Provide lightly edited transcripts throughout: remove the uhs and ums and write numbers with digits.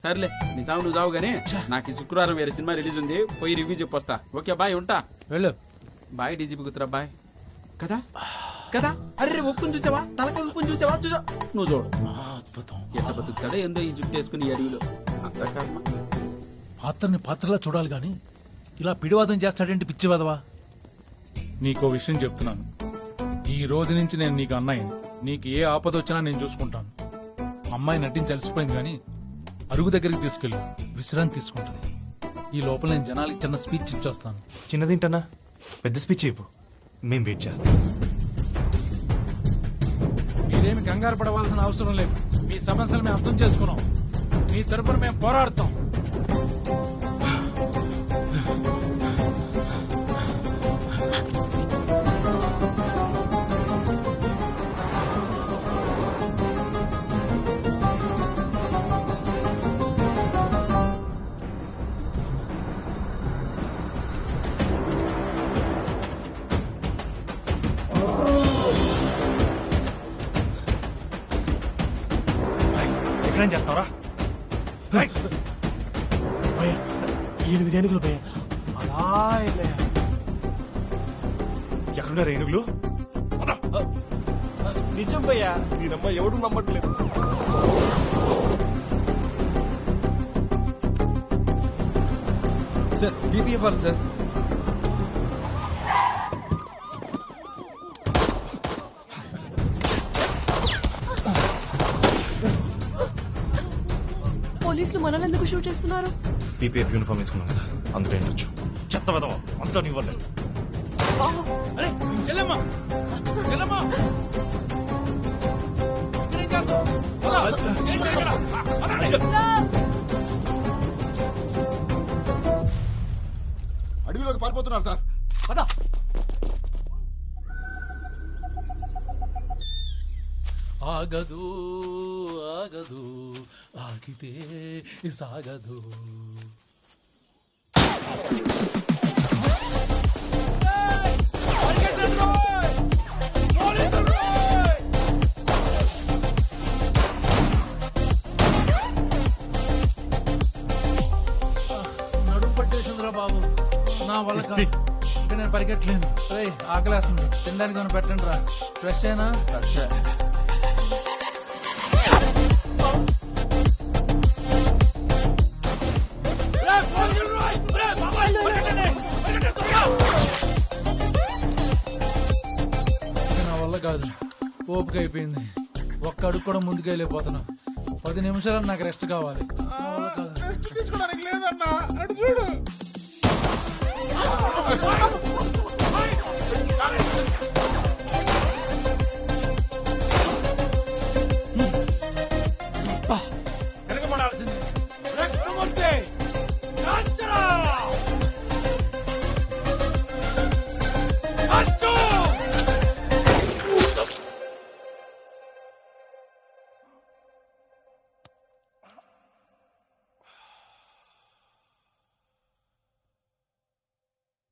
సర్లే నీ సాగు నువ్వు చావు గానీ నాకు ఈ శుక్రవారం వేరే సినిమా రిలీజ్ ఉంది, పోయి రివ్యూ చెప్పొస్తా. ఓకే బాయ్, ఉంటా. వెళ్ళు. బాయ్ డీజీపీ కూతురా, బాయ్. కదా కదా అరే ఒప్పుని చూసావా, తలకాయ ఒప్పుని చూసావా, చూసా నువ్వు చూడు. అద్భుతం. ఎట్లా బతుకుతాడో ఏందో ఈ జుట్టు వేసుకుని ఈ అడవిలో. అంత కర్మ. పాత్రని పాత్రలా చూడాలి గాని ఇలా పిడివాదం చేస్తాడేంటి పిచ్చివాదవా? నీకో విషయం చెప్తున్నాను, ఈ రోజు నుంచి నేను నీకు అన్నయ్యని. నీకు ఏ ఆపద వచ్చినా నేను చూసుకుంటాను. అమ్మాయి నటించి అలసిపోయింది గాని అరుగు దగ్గరికి తీసుకెళ్ళి విశ్రాంతి తీసుకుంటుంది. ఈ లోపల నేను జనాలకి చిన్న స్పీచ్ ఇచ్చొస్తాను. చిన్నదింటనా పెద్ద స్పీచ్ ఇవ్వు, మేం వెయిట్ చేస్తాం. మీరేమి కంగారు పడవలసిన అవసరం లేదు. మీ సమస్యలు మేము అర్థం చేసుకున్నాం. మీ తరపున మేము పోరాడతాం. ఎక్కడేం చేస్తావరా? 8 ఏనుగులు భయ అలా ఎక్కడున్నారు ఏనుగులు? నిజం భయ్యా, నేనమ్మ ఎవడు నమ్మట్లేదు. సార్ బీపీ ఇవ్వాలి సార్. పోలీసులు మనల్ని ఎందుకు షూట్ చేస్తున్నారు? పీపీఎఫ్ యూనిఫామ్ వేసుకున్నాం కదా, అందులో ఏంటొచ్చు. చెత్త వదవా అంతా నీ వల్లే. అరే చెల్లెమ్మా, చెల్లెమ్మా, ఇక్కడేం చేస్తావ్? ఏంటి ఇక్కడ? అడవిలోకి పారిపోతున్నారు సార్. పద. ఆగదు ఆగదు ఆగితే సాగదు. నడుము పట్టేసిందిరా బాబు, నా వల్ల కాదు. ఇంకా నేను పరిగెట్టలేను. ఆకలేస్తుంది, తినడానికి ఏమైనా పెట్టండి రా. ఫ్రెష్ అయినా ఫ్రెష్. నా వల్ల కాదు, ఓపిక అయిపోయింది. ఒక్క అడుగు కూడా ముందుకు వెళ్ళిపోతున్నా. 10 నిమిషాలు నాకు రెస్ట్ కావాలి. నా వల్ల కాదు. తీసుకోవడానికి లేదన్నా, అటు చూడు. వెనకబడాల్సింది. రక్తమూర్తి, కాంచరా! అచ్చు!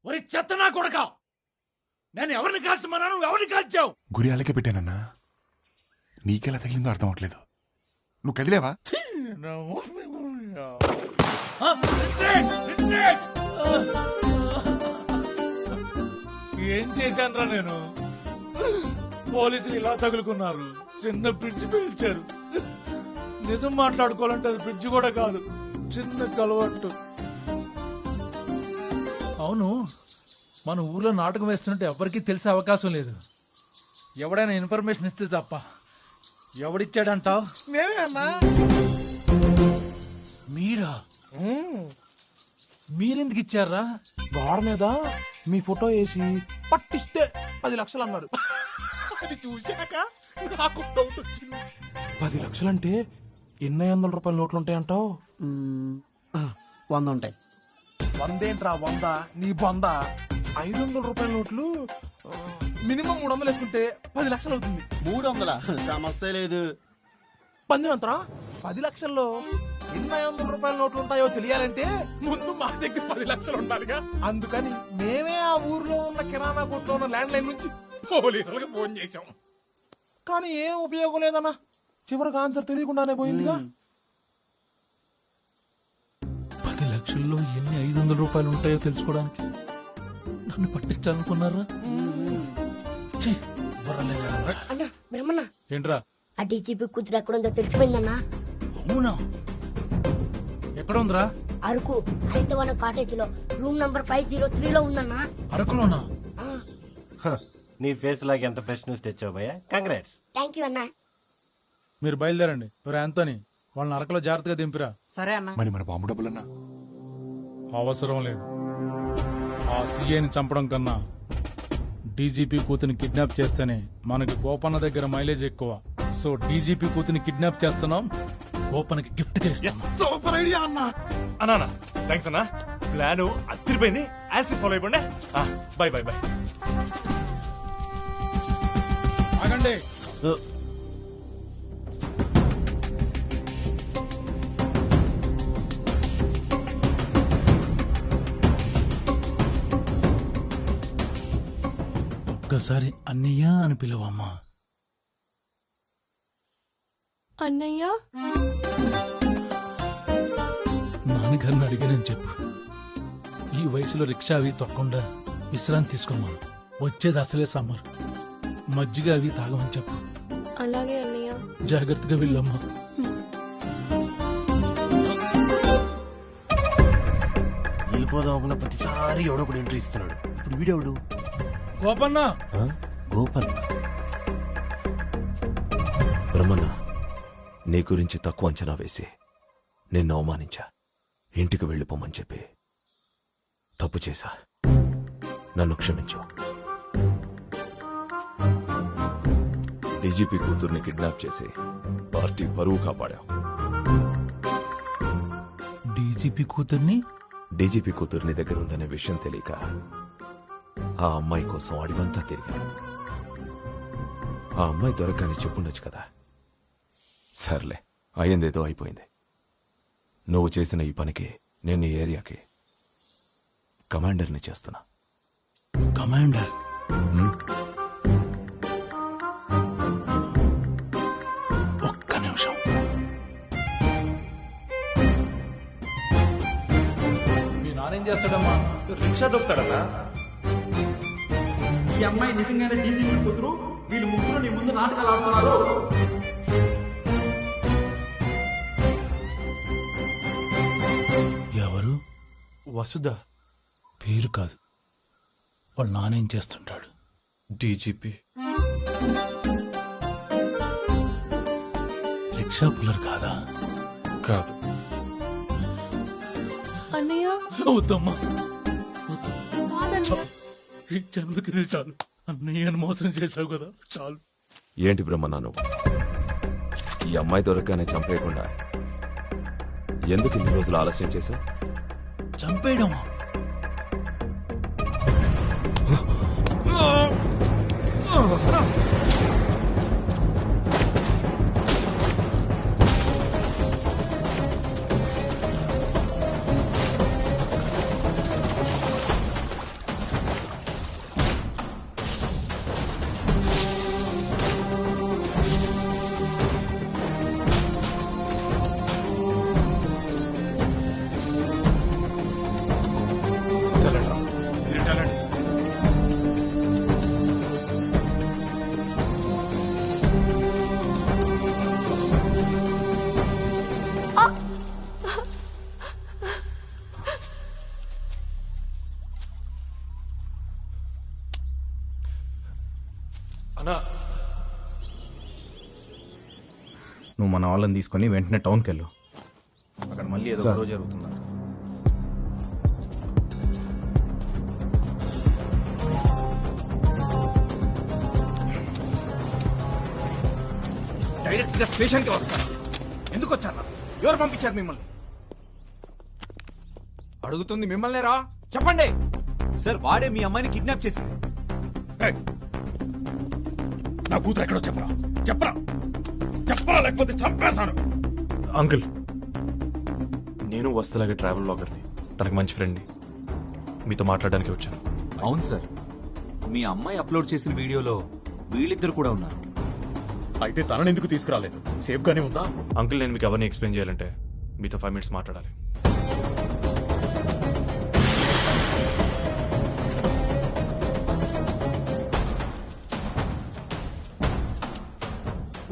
ఒరి చెత్తనా కొడక, నేను ఎవరిని కాల్చమన్నాను, ఎవరిని కాల్చావు? గురి అలాగే పెట్టానన్నా, నీకెలా తగిలిందో అర్థం అవట్లేదు. నువ్వు కదిలేవా? ఏం చేశానురా నేను? పోలీసులు ఇలా తగులుకున్నారు, చిన్న బ్రిడ్జ్ పేల్చారు. నిజం మాట్లాడుకోవాలంటే అది బ్రిడ్జ్ కూడా కాదు, చిన్న కలవట్టు. అవును, మన ఊర్లో నాటకం వేస్తున్నట్టు ఎవరికీ తెలిసే అవకాశం లేదు. ఎవడైనా ఇన్ఫర్మేషన్ ఇస్తే తప్ప. ఎవడిచ్చాడంటావు? మేమే అన్నా. మీరా? మీరెందుకు ఇచ్చారా? గోడ మీద మీ ఫోటో వేసి పట్టిస్తే 10 లక్షలు అన్నారు. అది చూశాక నాకు డౌట్ వచ్చింది. 10 లక్షలంటే 800 రూపాయల నోట్లు ఉంటాయంటావు? 100 ఉంటాయి. 100 ఏంట్రా 100? నీ 100. 500 రూపాయల నోట్లు మినిమం 300 వేసుకుంటే 10 లక్షలు అవుతుంది. 300 సమస్య లేదు. పందెం ఎంతరా? 10 లక్షల్లో ఎన్ని 500 రూపాయల నోట్లు ఉంటాయో తెలియాలంటే ముందు మా దగ్గర 10 లక్షలు ఉండాలిగా. అందుకని మేమే ఆ ఊర్లో ఉన్న కిరాణా కొట్లో ఉన్న ల్యాండ్ లైన్ నుంచి పోలీసులకు ఫోన్ చేశాం. కానీ ఏం ఉపయోగం లేదన్నా, చివరికి ఆన్సర్ తెలియకుండానే పోయిందిగా. లక్షల్లో ఎన్ని 500 రూపాయలు ఉంటాయో తెలుసుకోవడానికి నన్ను పట్టించాలనుకున్నారా? ఛీ, బుర్రలేదరా. అన్న బ్రహ్మన్న ఏంట్రా? ఆ డీజీపీ కూతురు ఎక్కడుందో తెలిసిపోయిందన్నా. అవునా? ఎక్కడ ఉందిరా? అరకు హైతవన కాటేజ్ లో రూమ్ నంబర్ 503 లో ఉందన్నా. అరకులోనా? నీ ఫేస్ లాగా ఎంత ఫ్రెష్ న్యూస్ తెచ్చావు భయ్యా, కంగ్రాట్స్. థ్యాంక్ యూ అన్నా. మీరు బయలుదేరండి. ఎవరు యాంతోని వాళ్ళని అరకలో జాగ్రత్తగా దింపిరా. సరే అన్న. మరి మన బాంబు డబ్బులన్నా? అవసరం లేదు. ఆ సీఏని చంపడం కన్నా డీజీపీ కూతుని కిడ్నాప్ చేస్తేనే మనకి గోపన్న దగ్గర మైలేజ్ ఎక్కువ. సో డీజీపీ కూతుని కిడ్నాప్ చేస్తున్నాం, గోపన్నకి గిఫ్ట్ గా ఇస్తాం. సూపర్ ఐడియా అన్నా. థ్యాంక్స్ అన్నా. ప్లాన్ అదిరిపోయింది. యాజ్ ఫాలో అయిపోండి. By by by. ఆగండి. ఒక్కసారి అన్నయ్య అని పిలవమ్మా. అన్నయ్య నాన్నగారిని అడిగానని చెప్పు. ఈ వయసులో రిక్షా అవి తొక్కకుండా విశ్రాంతి తీసుకోమా. వచ్చేది అసలే సమ్మర్. మజ్జిగ అవి తాగమని చెప్పు. అలాగే అన్నయ్య. జాగ్రత్తగా వెళ్ళమ్మా. వెళ్ళిపోదాం అనుకున్న ప్రతిసారి ఎవడో ఒకటి ఎంట్రీ ఇస్తున్నాడు. ఇప్పుడు వీడెవడు? గోపన్న. గోపన్న. బ్రహ్మన్న, నీ గురించి తక్కువ అంచనా వేసి నిన్ను అవమానించా. ఇంటికి వెళ్ళిపోమని చెప్పి తప్పు చేశా. నన్ను క్షమించు. డీజీపీ కూతుర్ని కిడ్నాప్ చేసి పార్టీ పరువు కాపాడావు. డీజీపీ కూతుర్ని? డీజీపీ కూతుర్ని దగ్గర ఉందనే విషయం తెలియక ఆ అమ్మాయి కోసం అడివంతా తిరిగాను. ఆ అమ్మాయి దొరకని చెప్పుండొచ్చు కదా. సర్లే, అయ్యిందేదో అయిపోయింది. నువ్వు చేసిన ఈ పనికి నేను ఈ ఏరియాకి కమాండర్ని చేస్తున్నా. కమాండర్? ఒక్క నిమిషం. మీ నానేం చేస్తాడమ్మా? రిక్షా దొక్కుతాడన్నా. ఈ అమ్మాయి నిజంగానే డీజీపీ కూతురు. వీళ్ళు ముగ్గురు నీ ముందు నాటకాలు ఆడుతున్నారు. ఎవరు? వసుదా. పేరు కాదు, వాళ్ళ నానేం చేస్తుంటాడు? డీజీపీ. రిక్షా పుల్లర్ కాదా? కాదు. అన్నయ్య వద్దమ్మా. కాదన్నయ్య. ఈ జన్మకి ఇది చాలు. అన్నయ్యను మోసం చేశావు కదా, చాలు. ఏంటి బ్రహ్మన్న నువ్వు? ఈ అమ్మాయి దొరకగానే చంపేయకుండా ఎందుకు ఇన్ని రోజులు ఆలస్యం చేశావు? చంపేయడమా? నువ్వు మన వాళ్ళని తీసుకొని వెంటనే టౌన్కి వెళ్ళు. అక్కడ మళ్ళీ ఏదో గొడవ జరుగుతుందంట. డైరెక్ట్ గా స్టేషన్కి వస్తాను. ఎందుకు వచ్చారా? ఎవరు పంపించారు మిమ్మల్ని? అడుగుతుంది మిమ్మల్ని రా. చెప్పండి సార్. వాడే మీ అమ్మాయిని కిడ్నాప్ చేసింది. నా కూతురు ఎక్కడో చెప్పరా, చెప్పరా, చెప్పరా, లేకపోతే చంపేస్తాను. అంకుల్, నేను వస్తలాగే ట్రావెల్ బ్లాగర్ని. తనకు మంచి ఫ్రెండ్ని. మీతో మాట్లాడడానికి వచ్చాను. అవును సార్, మీ అమ్మాయి అప్లోడ్ చేసిన వీడియోలో వీళ్ళిద్దరు కూడా ఉన్నారు. అయితే తనని ఎందుకు తీసుకురాలేదు? సేఫ్ గానే ఉందా? అంకుల్, నేను మీకు అవన్నీ ఎక్స్ప్లెయిన్ చేయాలంటే మీతో 5 minutes మాట్లాడాలి.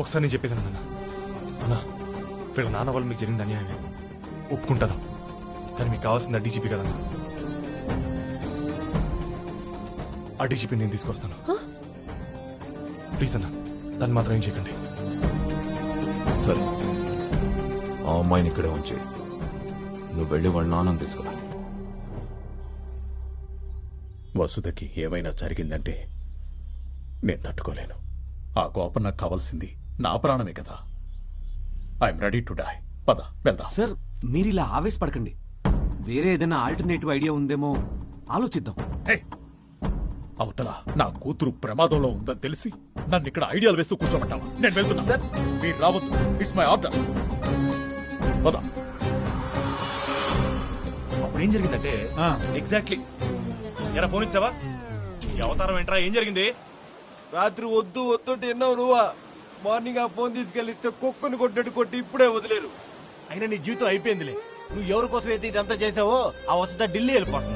ఒకసారి నేను చెప్పేది అన్న అన్నా వీళ్ళ నాన్న వాళ్ళు మీకు జరిగింది అన్యాయమే ఒప్పుకుంటాను కానీ మీకు కావాల్సింది ఆ డీజీపీ కదన్నా ఆ డీజీపీ నేను తీసుకొస్తాను ప్లీజ్ అన్న దాన్ని మాత్రం ఏం చేయకండి. సరే ఆ అమ్మాయిని ఇక్కడే ఉంచి నువ్వు వెళ్ళి వాళ్ళ నాన్నని తీసుకురా. వసుధకి ఏమైనా జరిగిందంటే నేను తట్టుకోలేను. ఆ కోపం నాకు కావాల్సింది నా ప్రాణమే కదా. I'm ready to die. పద వెళ్దాం. సార్ మీరు ఇలా ఆవేశపడకండి. వేరే ఏదైనా ఆల్టర్నేటివ్ ఐడియా ఉందేమో ఆలోచిద్దాం. హే! అవతల నా కూతురు ప్రమాదంలో ఉందని తెలిసి నన్ను ఇక్కడ ఐడియాలు వేస్తూ కూర్చోమంటావా? నేను వెళ్తున్నా సార్. మీరు రావద్దు. It's my order. పద. అప్పుడు ఏం జరిగిందంటే ఎగ్జాక్ట్లీ ఎరా ఫోన్ ఇచ్చావా? ఈ అవతారం ఏంట్రా? ఏం జరిగింది? రాత్రి వద్దు వద్దుంటే ఎన్నావు నువ్వా? మార్నింగ్ ఆ ఫోన్ తీసుకెళ్ళిస్తే కుక్కను కొట్టినట్టు కొట్టి ఇప్పుడే వదిలేరు. అయినా నీ జీవితం అయిపోయిందిలే. నువ్వు ఎవరి కోసం అయితే ఇదంతా చేసావో ఆ వసత ఢిల్లీ వెళ్ళిపోతుంది.